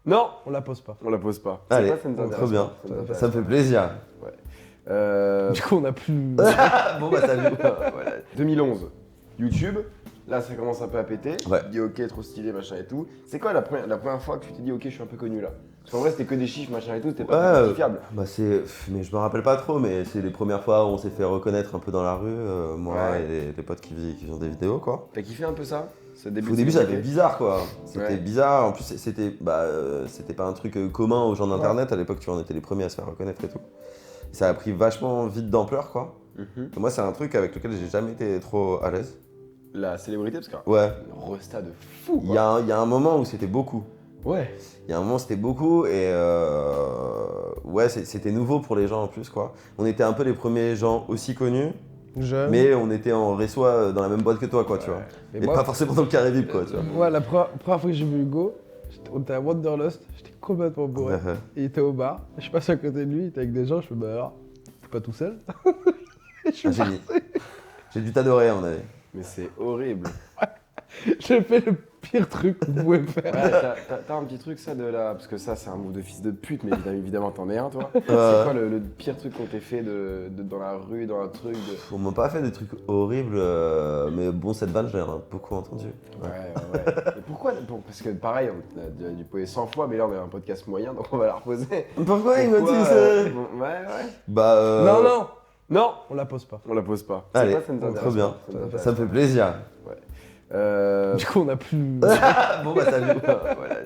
Non, On la pose pas. on la pose pas. Allez, Ça nous intéresse trop bien. pas, ça nous intéresse Ça me fait plaisir. pas. Ouais. Du coup, on a plus. Bon bah salut. Voilà. 2011, YouTube. Là, ça commence un peu à péter. Ouais. Tu te dis ok, trop stylé, machin et tout. C'est quoi la première fois que tu t'es dit ok, je suis un peu connu là? Parce qu'en vrai, c'était que des chiffres, machin et tout, c'était pas fiable. Bah mais je me rappelle pas trop, mais c'est les premières fois où on s'est fait reconnaître un peu dans la rue, moi Ouais. et les potes qui faisaient des vidéos quoi. T'as kiffé un peu ça? Au début ça fait bizarre quoi, c'était Ouais. bizarre, en plus c'était pas un truc commun aux gens d'internet, à l'époque tu vois on était les premiers à se faire reconnaître et tout. Ça a pris vachement vite d'ampleur quoi. Mhm. Et moi c'est un truc avec lequel j'ai jamais été trop à l'aise. La célébrité, parce que Ouais, le resta de fou. il y a un moment où c'était beaucoup. Ouais. Il y a un moment c'était beaucoup et ouais c'était nouveau pour les gens en plus quoi. On était un peu les premiers gens aussi connus, Jeune. mais on était en réseau dans la même boîte que toi quoi tu vois. Mais Et moi, pas forcément dans le carré VIP quoi tu vois. ouais, la première fois que j'ai vu Hugo, on était à Wanderlust, j'étais complètement bourré. Ouais. Il était au bar, je passe à côté de lui, il était avec des gens, je fais bah alors, t'es pas tout seul. Et je suis Ah, j'ai dû t'adorer à mon avis. Mais c'est horrible. J'ai fait le pire truc que vous pouvez faire. Ouais, t'as un petit truc ça de la. Parce que ça, c'est un move de fils de pute, mais évidemment, t'en es un toi. C'est quoi le pire truc qu'on t'ait fait dans la rue, dans un truc de. On m'a pas fait des trucs horribles, mais bon, cette vanne, je l'ai beaucoup entendue. Ouais. Et pourquoi parce que pareil, on a dû poser 100 fois, mais là on est un podcast moyen, donc on va la reposer. Pourquoi il m'a dit Pourquoi, ça Ouais. Bah, Non, On la pose pas. on la pose pas. Allez, C'est pas, ça nous intéresse trop bien. pas, ça nous intéresse Ça me fait plaisir. pas. Du coup, on a plus. Bon, bah, salut. Voilà.